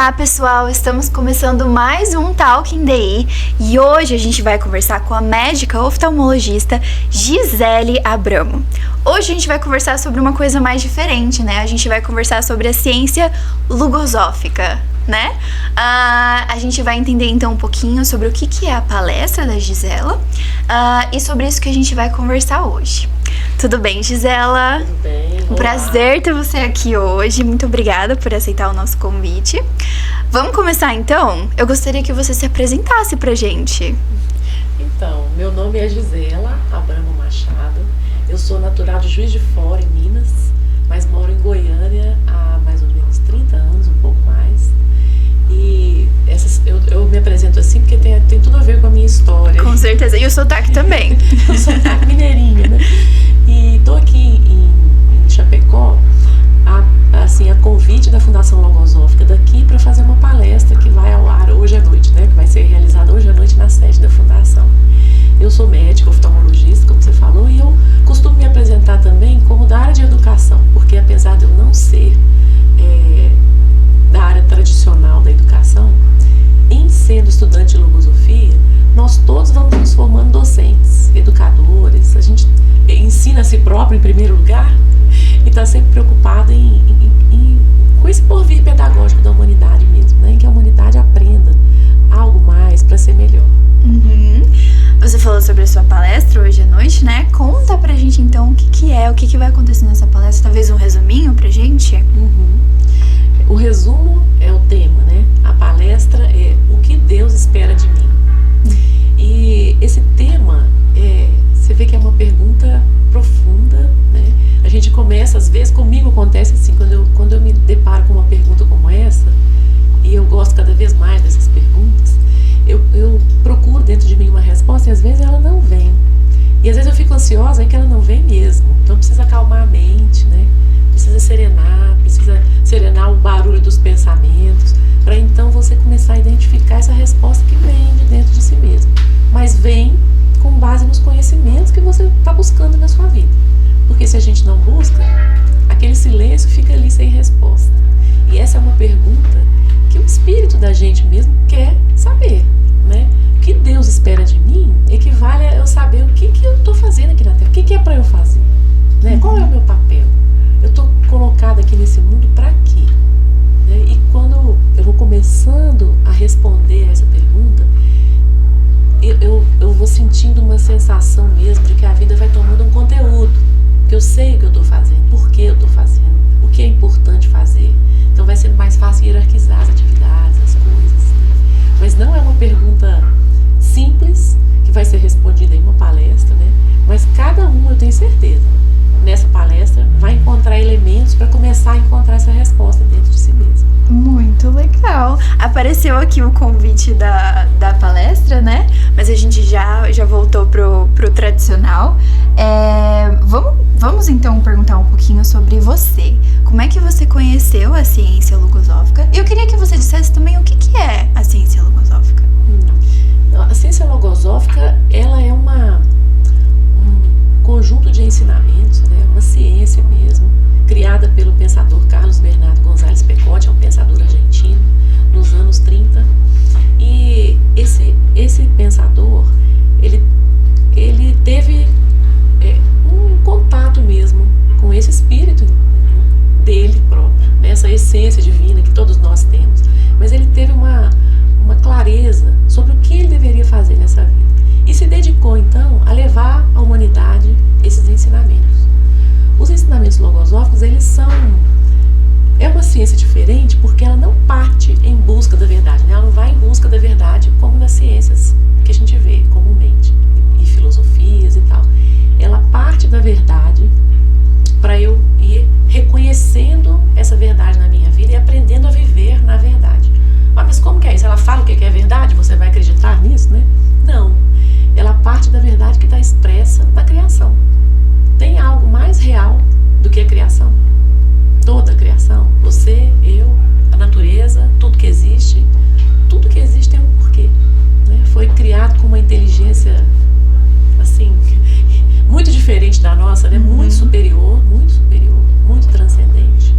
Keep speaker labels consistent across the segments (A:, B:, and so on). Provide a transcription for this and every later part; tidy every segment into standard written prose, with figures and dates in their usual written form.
A: Olá pessoal, estamos começando mais um Talking DI e hoje a gente vai conversar com a médica oftalmologista Gisele Abramo. Hoje a gente vai conversar sobre uma coisa mais diferente, né? A gente vai conversar sobre a ciência logosófica, né? A gente vai entender então um pouquinho sobre o que é a palestra da Gisela e sobre isso que a gente vai conversar hoje. Tudo bem, Gisela?
B: Tudo bem.
A: Um prazer ter você aqui hoje. Muito obrigada por aceitar o nosso convite. Vamos começar então? Eu gostaria que você se apresentasse pra gente.
B: Então, meu nome é Gisela Abramo Machado. Eu sou natural de Juiz de Fora, em Minas, mas moro em Goiânia há mais ou menos 30 anos, um pouco mais. E eu me apresento assim porque tem tudo a ver com a minha história.
A: Com certeza. E o sotaque também.
B: O sotaque mineirinho, né? E tô aqui em Chapecó, a convite da Fundação Logosófica daqui para fazer uma palestra que vai ao ar hoje à noite, né? Que vai ser realizada hoje à noite na sede da Fundação. Eu sou médica, oftalmologista, como você falou, e eu costumo me apresentar também como da área de educação, porque apesar de eu não ser da área tradicional da educação, em sendo estudante de logosofia, nós todos vamos nos formando docentes, educadores. A gente ensina a si próprio em primeiro lugar e está sempre preocupado com esse porvir pedagógico da humanidade mesmo, né? Em que a humanidade aprenda algo mais para ser melhor.
A: Uhum. Você falou sobre a sua palestra hoje à noite, né? Conta pra gente então o que vai acontecer nessa palestra, talvez um resuminho pra gente?
B: Uhum. O resumo é o tema, né? A palestra é o que Deus espera de mim. E esse tema, você vê que é uma pergunta profunda, né? A gente começa, às vezes, comigo acontece assim, quando eu me deparo com uma pergunta como essa, e eu gosto cada vez mais dessas perguntas, eu procuro dentro de mim uma resposta e às vezes ela não vem. E às vezes eu fico ansiosa em que ela não vem mesmo. Então precisa acalmar a mente, né? Precisa serenar o barulho dos pensamentos, para então você começar a identificar essa resposta que vem de dentro de si mesmo. Mas vem com base nos conhecimentos que você está buscando na sua vida. Porque se a gente não busca, aquele silêncio fica ali sem resposta. E essa é uma pergunta que o espírito da gente mesmo quer saber, né? O que Deus espera de mim equivale a eu saber o que eu estou fazendo aqui na Terra, o que é para eu fazer, né? Qual é o meu papel? Eu estou colocada aqui nesse mundo para quê? Né? E quando eu vou começando a responder essa pergunta, eu vou sentindo uma sensação mesmo de que a vida vai tomando um conteúdo, que eu sei o que eu estou fazendo, por que eu estou fazendo, o que é importante fazer. Então vai sendo mais fácil hierarquizar as atividades, as coisas, né? Mas não é uma pergunta simples que vai ser respondida em uma palestra, né? Mas cada um, eu tenho certeza, nessa palestra vai encontrar elementos para começar a encontrar essa resposta dentro de si mesmo.
A: Muito legal. Apareceu aqui o convite da palestra, né? Mas a gente já voltou pro tradicional. Vamos então perguntar um pouquinho sobre você. Como é que você conheceu a ciência logosófica? E eu queria que você dissesse também o que é a ciência logosófica.
B: A ciência logosófica, ela é um conjunto de ensinamentos, né? Uma ciência mesmo, criada pelo pensador Carlos Bernardo González Pecotti, é um pensador argentino, nos anos 30. E esse pensador, ele teve um contato mesmo com esse espírito dele próprio, né? Essa essência divina que todos nós temos. Mas ele teve uma clareza sobre o que ele deveria fazer nessa vida. E se dedicou, então, a levar à humanidade esses ensinamentos. Os ensinamentos logosóficos, é uma ciência diferente porque ela não parte em busca da verdade, né? Ela não vai em busca da verdade como nas ciências que a gente vê comumente, e filosofias e tal. Ela parte da verdade para eu ir reconhecendo essa verdade na minha vida e aprendendo a viver na verdade. Mas como que é isso? Ela fala o que é verdade? Você vai acreditar nisso, né? Não. Ela parte da verdade que está expressa na criação. Tem algo mais real do que a criação? Toda a criação, você, eu, a natureza, tudo que existe tem um porquê, né? Foi criado com uma inteligência assim, muito diferente da nossa, né? Muito superior, muito transcendente,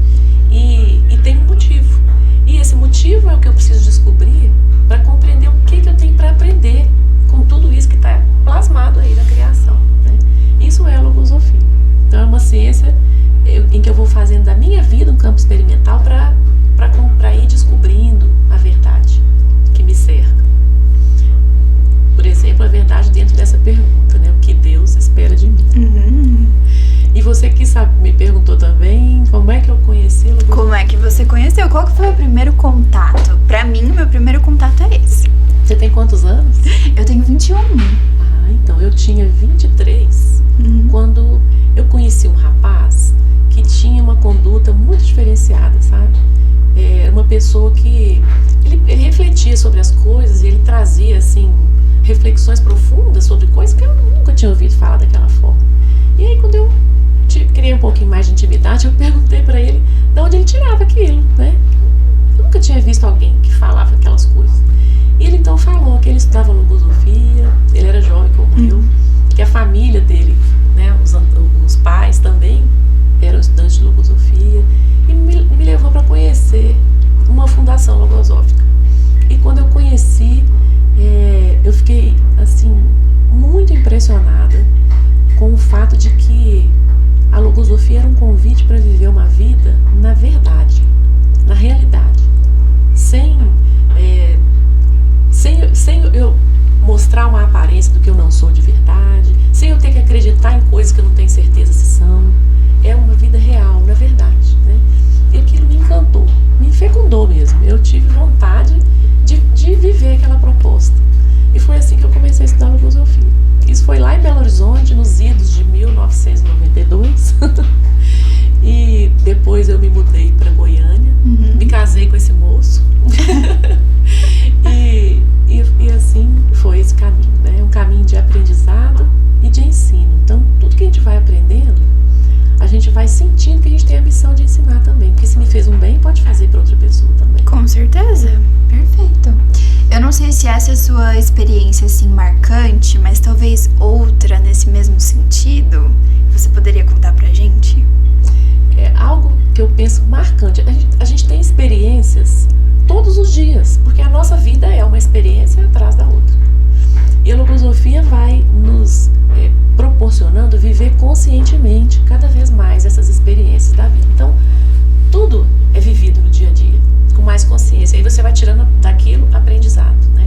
B: e tem um motivo. E esse motivo é o que eu preciso descobrir para compreender o que eu tenho para aprender com tudo isso que está plasmado aí na criação, né? Isso é a logosofia. Então é uma ciência em que eu vou fazendo da minha vida um campo experimental para ir descobrindo a verdade que me cerca. Por exemplo, a verdade dentro dessa pergunta, né? O que Deus espera de mim. E você que sabe, me perguntou também como é que eu conheci a logosofia.
A: Como é que você conheceu? Qual que foi o primeiro contato? Pra mim, o meu primeiro contato é esse.
B: Você tem quantos anos?
A: Eu tenho 21.
B: Então eu tinha 23 quando eu conheci um rapaz que tinha uma conduta muito diferenciada, sabe? Era uma pessoa que ele refletia sobre as coisas e ele trazia assim reflexões profundas sobre coisas que eu nunca tinha ouvido falar daquela forma. E aí quando eu criei um pouquinho mais de intimidade, eu perguntei para ele de onde ele tirava aquilo, né? Eu nunca tinha visto alguém que falava aquelas coisas. E ele então falou que ele estudava logosofia, ele era jovem como eu, que a família dele, né, os pais também eram estudantes de logosofia, e me levou para conhecer uma fundação logosófica. E quando eu conheci, eu fiquei assim muito impressionada com o fato de que a logosofia era um convite para viver uma vida na verdade, na realidade, sem eu mostrar uma aparência do que eu não sou de verdade, sem eu ter que acreditar em coisas que eu não tenho certeza se são. É uma vida real, na verdade, né? E aquilo me encantou, me fecundou mesmo. Eu tive vontade de viver aquela proposta. E foi assim que eu comecei a estudar logosofia. Isso foi lá em Belo Horizonte, nos idos de 1992. E depois eu me mudei para Goiânia, me casei com esse moço. E assim foi esse caminho, né? Um caminho de aprendizado e de ensino. Então, tudo que a gente vai aprendendo, a gente vai sentindo que a gente tem a missão de ensinar também. Porque se me fez um bem, pode fazer para outra pessoa também.
A: Com certeza. Perfeito. Eu não sei se essa é a sua experiência assim marcante, mas talvez outra nesse mesmo sentido. Você poderia contar pra gente?
B: É algo que eu penso marcante. A gente tem experiências todos os dias, porque a nossa vida é uma experiência atrás da outra. E a logosofia vai nos proporcionando viver conscientemente cada vez mais essas experiências da vida. Então, tudo é vivido no dia a dia, com mais consciência. Aí você vai tirando daquilo aprendizado, né?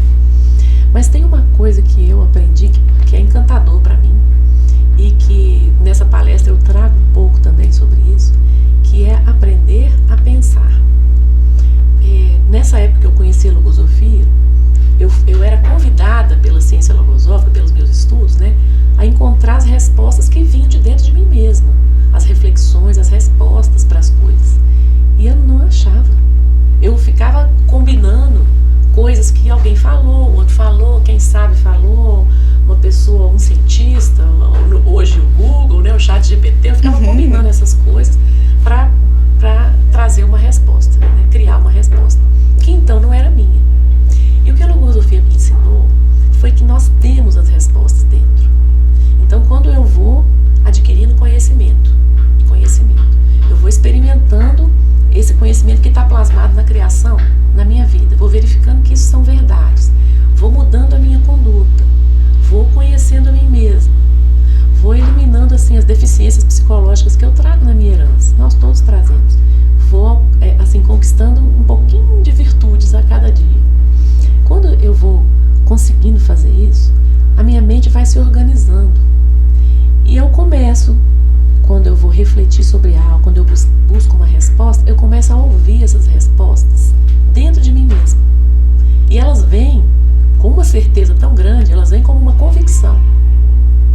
B: Mas tem uma coisa que eu aprendi que é encantador para mim e que nessa palestra eu trago um pouco também sobre isso, que é aprender a pensar. Nessa época que eu conheci a logosofia, eu era convidada pela ciência logosófica, pelos meus estudos, né, a encontrar as respostas que vinham de dentro de mim mesma, as reflexões, as respostas para as coisas. E eu não achava. Eu ficava combinando coisas que alguém falou, o outro falou, quem sabe falou, uma pessoa, um cientista, hoje o Google, né, o ChatGPT, eu ficava combinando essas coisas para trazer uma resposta, né, criar uma resposta, que então não era minha. E o que a logosofia me ensinou foi que nós temos as respostas dentro. Então, quando eu vou adquirindo conhecimento, eu vou experimentando esse conhecimento que está plasmado na criação, na minha vida, vou verificando que isso são verdades, vou mudando a minha conduta, vou conhecendo a mim mesma, vou eliminando assim as deficiências psicológicas que eu trago na minha herança, nós todos trazemos, vou assim conquistando um pouquinho de virtudes a cada dia. Quando eu vou conseguindo fazer isso, a minha mente vai se organizando e eu começo, quando eu vou refletir sobre algo, quando eu busco uma resposta, eu começo a ouvir essas respostas dentro de mim mesmo. E elas vêm com uma certeza tão grande, elas vêm como uma convicção,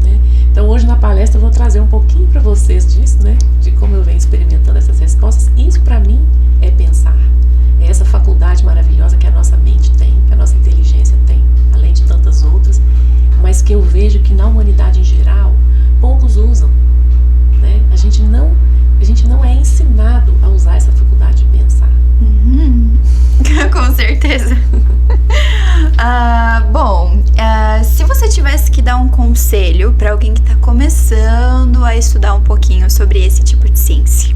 B: né? Então hoje na palestra eu vou trazer um pouquinho para vocês disso, né? De como eu venho experimentando essas respostas. Isso para mim é pensar. É essa faculdade maravilhosa que a nossa mente tem, que a nossa inteligência tem, além de tantas outras, mas que eu vejo que na humanidade em geral, poucos usam. Né? A gente não é ensinado a usar essa faculdade de pensar.
A: Com certeza. Se você tivesse que dar um conselho para alguém que está começando a estudar um pouquinho sobre esse tipo de ciência,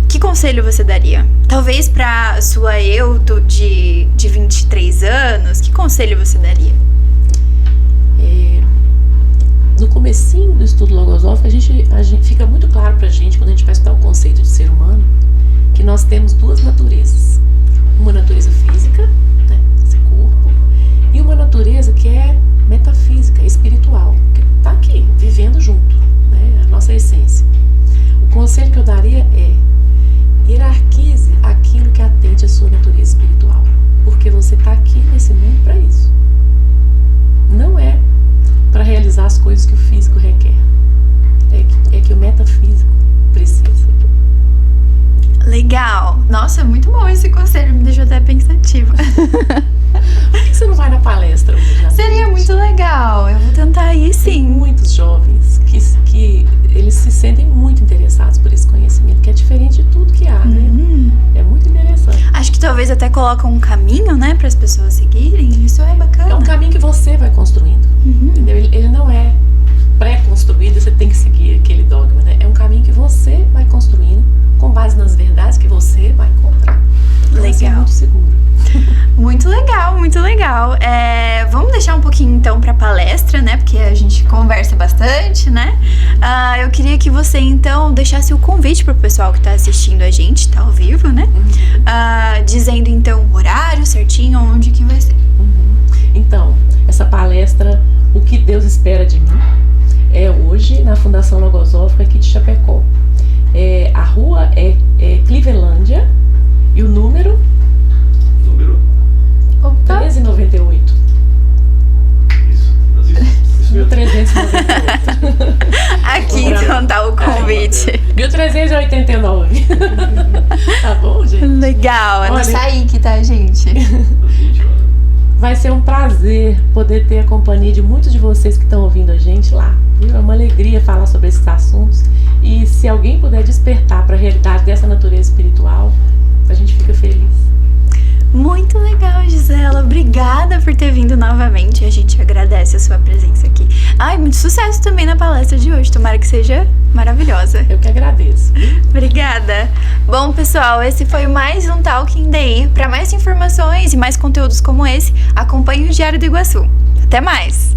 A: que conselho você daria? Talvez pra sua eu de 23 anos, que conselho você daria?
B: No comecinho do estudo logosófico, a gente fica muito claro pra gente, quando a gente vai estudar o conceito de ser humano, que nós temos duas naturezas. Uma natureza física, né, esse corpo, e uma natureza que é metafísica, espiritual, que está aqui, vivendo junto, né, a nossa essência. O conselho que eu daria é: hierarquize aquilo que atende à sua natureza espiritual, porque você está aqui nesse mundo para isso. Não é para realizar as coisas que o físico requer, é que o metafísico precisa.
A: Legal! Nossa, muito bom esse conselho, me deixou até pensativa.
B: Por que você não vai na palestra hoje?
A: Seria muito legal, eu vou tentar ir sim.
B: Tem muitos jovens que eles se sentem muito interessados por esse conhecimento, que é diferente de tudo que há, né? É muito interessante.
A: Acho que talvez até colocam um caminho, né, para as pessoas seguirem, isso é bacana.
B: É um caminho que você vai construindo, entendeu? Ele não é pré-construído, você tem que seguir aquele dogma, né? É um caminho que você vai construindo com base nas verdades que você vai encontrar. Então, legal. É muito seguro.
A: Muito legal, muito legal. Vamos deixar um pouquinho então pra palestra, né? Porque a gente conversa bastante, né? Eu queria que você então deixasse o convite pro pessoal que tá assistindo a gente, tá ao vivo, né? Dizendo então o horário certinho, onde que vai ser.
B: Então, essa palestra, O que Deus Espera de Mim, é hoje na Fundação Logosófica aqui de Chapecó. A rua é Clevelândia e o número 1398. Isso. 1398.
A: Aqui então tá o convite.
B: 1389. Tá bom, gente?
A: Legal, é no SAIC, tá, gente?
B: Vai ser um prazer poder ter a companhia de muitos de vocês que estão ouvindo a gente lá. Viu? É uma alegria falar sobre esses assuntos. E se alguém puder despertar para a realidade dessa natureza espiritual, a gente fica feliz.
A: Muito legal, Gisela. Obrigada por ter vindo novamente. A gente agradece a sua presença aqui. Muito sucesso também na palestra de hoje. Tomara que seja maravilhosa.
B: Eu que agradeço.
A: Obrigada. Bom, pessoal, esse foi mais um Talking Day. Para mais informações e mais conteúdos como esse, acompanhe o Diário do Iguaçu. Até mais!